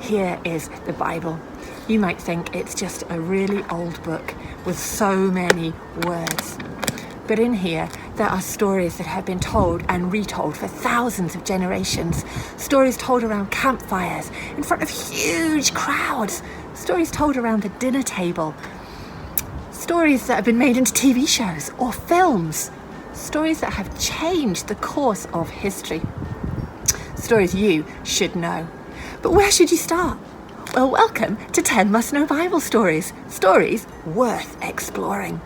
Here is the Bible. You might think it's just a really old book with so many words. But in here, there are stories that have been told and retold for thousands of generations. Stories told around campfires, in front of huge crowds. Stories told around the dinner table. Stories that have been made into TV shows or films. Stories that have changed the course of history. Stories you should know. But where should you start? Well, welcome to 10 Must Know Bible Stories. Stories worth exploring.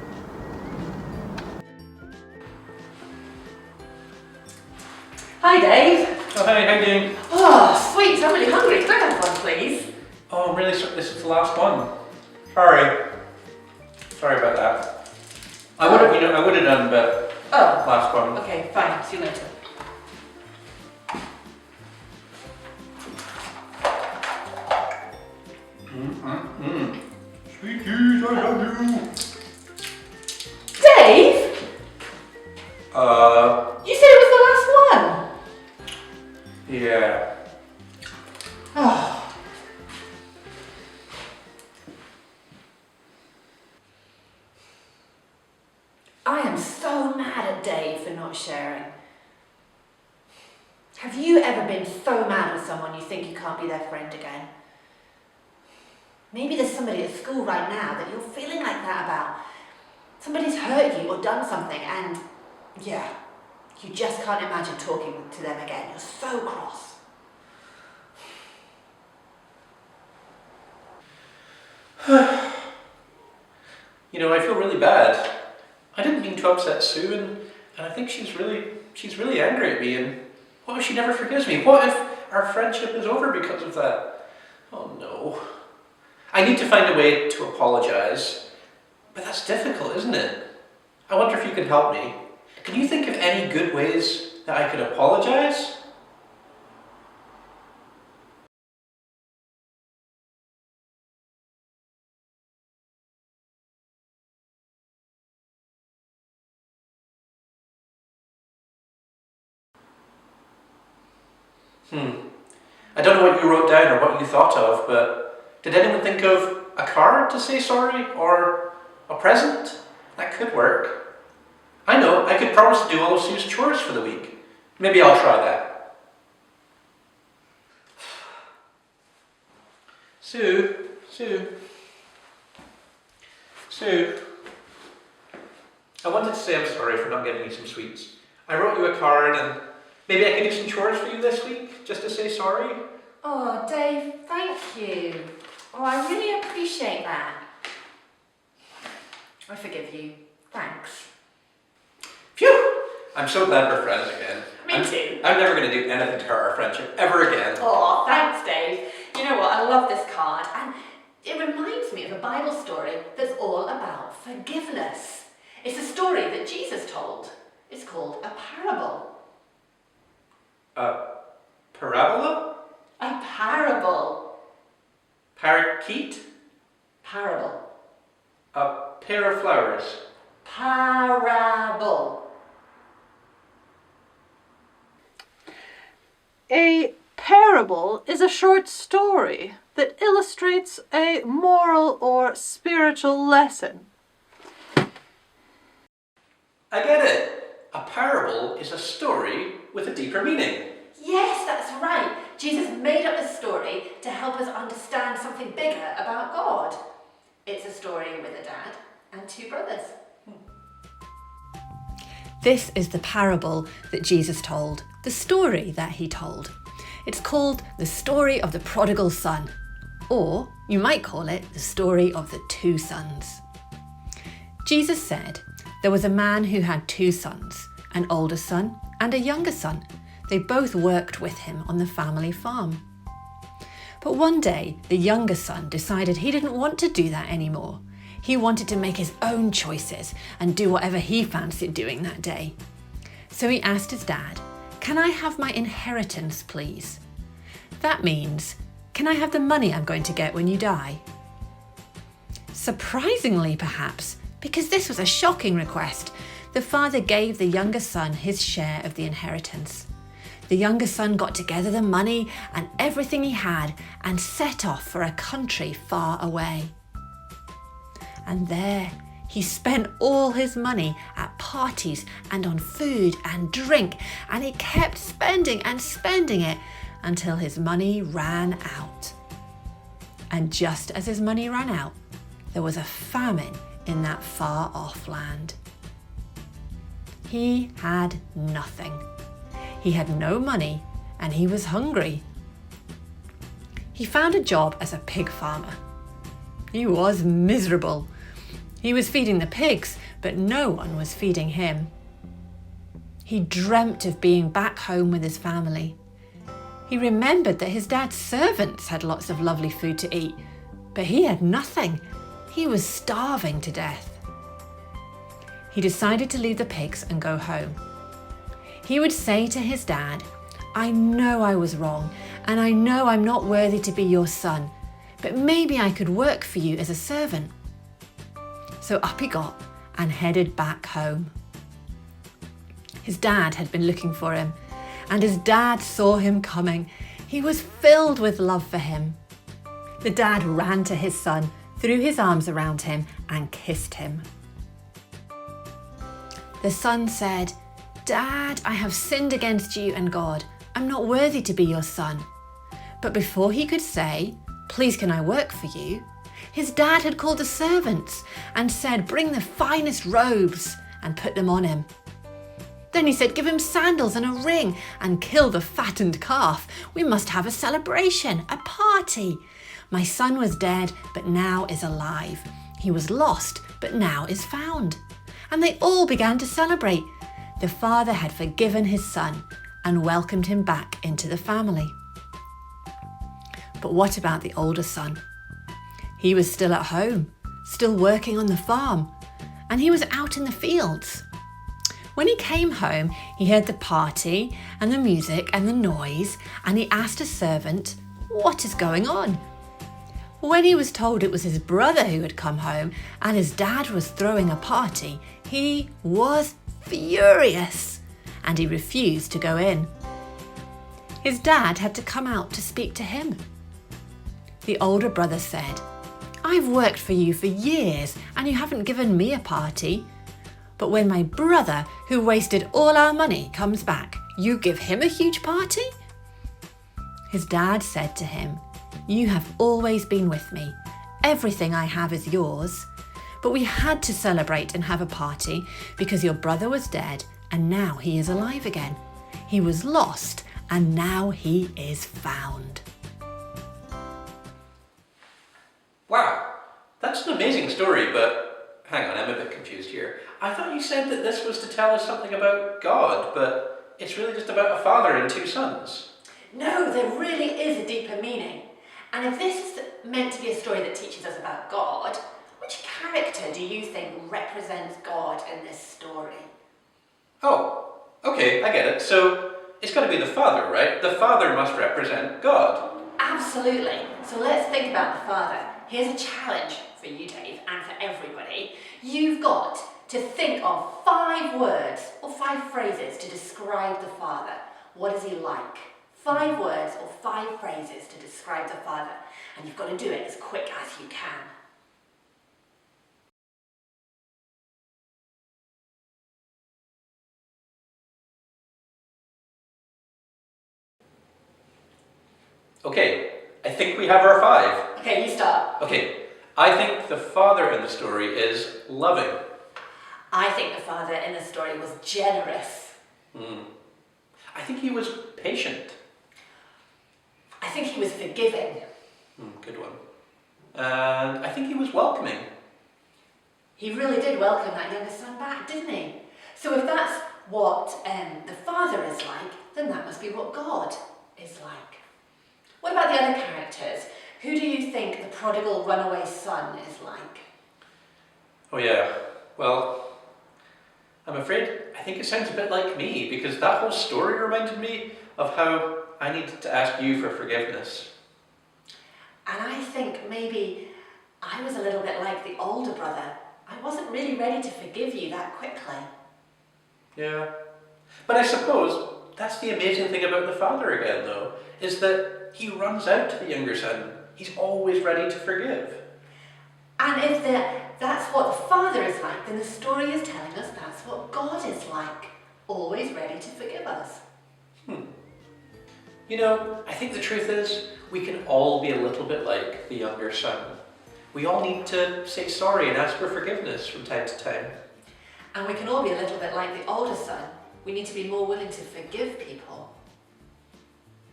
Hi, Dave. Oh, hey, how you doing? Oh, sweet. I'm really hungry. Can I have one, please? Oh, I'm really sorry. This is the last one. Sorry. Sorry about that. I would have done, but last one. Okay, fine. See you later. Sweeties, I love you. Dave? You said it was the last one. Yeah. Oh. I am so mad at Dave for not sharing. Have you ever been so mad with someone you think you can't be their friend again? Maybe there's somebody at school right now that you're feeling like that about. Somebody's hurt you or done something and, yeah, you just can't imagine talking to them again. You're so cross. I feel really bad. I didn't mean to upset Sue, and I think she's really angry at me, and what if she never forgives me? What if our friendship is over because of that? Oh no. I need to find a way to apologize, but that's difficult, isn't it? I wonder if you can help me. Can you think of any good ways that I could apologize? I don't know what you wrote down or what you thought of, but did anyone think of a card to say sorry or a present? That could work. I know, I could promise to do all of Sue's chores for the week. Maybe I'll try that. Sue. I wanted to say I'm sorry for not getting you some sweets. I wrote you a card and maybe I can do some chores for you this week, just to say sorry. Oh, Dave, thank you. Oh, I really appreciate that. I forgive you. Thanks. Phew! I'm so glad we're friends again. Me too. I'm never going to do anything to hurt our friendship ever again. Oh, thanks, Dave. You know what? I love this card, and it reminds me of a Bible story that's all about forgiveness. It's a story that Jesus told. It's called a parable. A parabola? A parable. Parakeet? Parable. A pair of flowers. Parable. A parable is a short story that illustrates a moral or spiritual lesson. I get it. A parable is a story with a deeper meaning. Yes, that's right. Jesus made up the story to help us understand something bigger about God. It's a story with a dad and two brothers. This is the parable that Jesus told, the story that he told. It's called the story of the Prodigal Son, or you might call it the story of the two sons. Jesus said there was a man who had two sons, an older son and a younger son. They both worked with him on the family farm. But one day, the younger son decided he didn't want to do that anymore. He wanted to make his own choices and do whatever he fancied doing that day. So he asked his dad, "Can I have my inheritance, please?" That means, "Can I have the money I'm going to get when you die?" Surprisingly, perhaps, because this was a shocking request, the father gave the younger son his share of the inheritance. the younger son got together the money and everything he had and set off for a country far away. And there he spent all his money at parties and on food and drink, and he kept spending and spending it until his money ran out. And just as his money ran out, there was a famine in that far-off land. He had nothing. He had no money and he was hungry. He found a job as a pig farmer. He was miserable. He was feeding the pigs, but no one was feeding him. He dreamt of being back home with his family. He remembered that his dad's servants had lots of lovely food to eat, but he had nothing. He was starving to death. He decided to leave the pigs and go home. He would say to his dad, "I know I was wrong, and I know I'm not worthy to be your son, but maybe I could work for you as a servant." So up he got and headed back home. His dad had been looking for him, and his dad saw him coming. He was filled with love for him. The dad ran to his son, threw his arms around him, and kissed him. The son said, "Dad, I have sinned against you and God. I'm not worthy to be your son." But before he could say, "Please, can I work for you?" his dad had called the servants and said, "Bring the finest robes," and put them on him. Then he said, "Give him sandals and a ring and kill the fattened calf. We must have a celebration, a party. My son was dead, but now is alive. He was lost, but now is found." And they all began to celebrate. The father had forgiven his son and welcomed him back into the family. But what about the older son? He was still at home, still working on the farm, and he was out in the fields. When he came home, he heard the party and the music and the noise, and he asked a servant, "What is going on?" When he was told it was his brother who had come home and his dad was throwing a party, he was furious and he refused to go in. His dad had to come out to speak to him. The older brother said, "I've worked for you for years and you haven't given me a party. But when my brother, who wasted all our money, comes back, you give him a huge party?" His dad said to him, "You have always been with me. Everything I have is yours. But we had to celebrate and have a party because your brother was dead and now he is alive again. He was lost and now he is found." Wow, that's an amazing story, but hang on, I'm a bit confused here. I thought you said that this was to tell us something about God, but it's really just about a father and two sons. No, there really is a deeper meaning. And if this is meant to be a story that teaches us about God, which character do you think represents God in this story? Oh, okay, I get it. So it's got to be the father, right? The father must represent God. Absolutely. So let's think about the father. Here's a challenge for you, Dave, and for everybody. You've got to think of 5 words or 5 phrases to describe the father. What is he like? 5 words or 5 phrases to describe the father. And you've got to do it as quick as you can. Okay, I think we have our 5. Okay, you start. Okay, I think the father in the story is loving. I think the father in the story was generous. I think he was patient. I think he was forgiving. Good one. And I think he was welcoming. He really did welcome that younger son back, didn't he? So if that's what the father is like, then that must be what God is like. What about the other characters? Who do you think the prodigal runaway son is like? Oh yeah, well, I'm afraid I think it sounds a bit like me, because that whole story reminded me of how I needed to ask you for forgiveness. And I think maybe I was a little bit like the older brother. I wasn't really ready to forgive you that quickly. Yeah, but I suppose that's the amazing thing about the Father again, though, is that he runs out to the younger son. He's always ready to forgive. And if that's what the Father is like, then the story is telling us that's what God is like, always ready to forgive us. You know, I think the truth is, we can all be a little bit like the younger son. We all need to say sorry and ask for forgiveness from time to time. And we can all be a little bit like the older son. We need to be more willing to forgive people.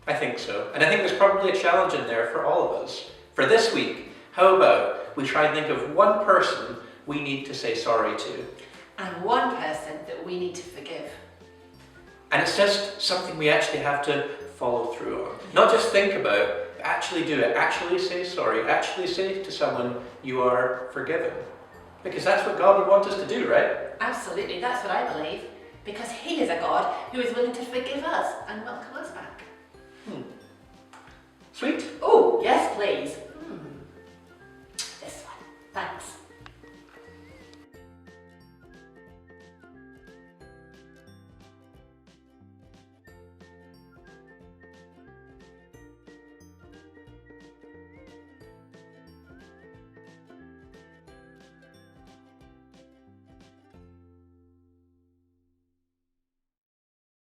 I think so. And I think there's probably a challenge in there for all of us. For this week, how about we try and think of one person we need to say sorry to? And one person that we need to forgive. And it's just something we actually have to follow through on. Not just think about, but actually do it. Actually say sorry. Actually say to someone, you are forgiven. Because that's what God would want us to do, right? Absolutely, that's what I believe. Because he is a God who is willing to forgive us and welcome us back. Sweet. Oh,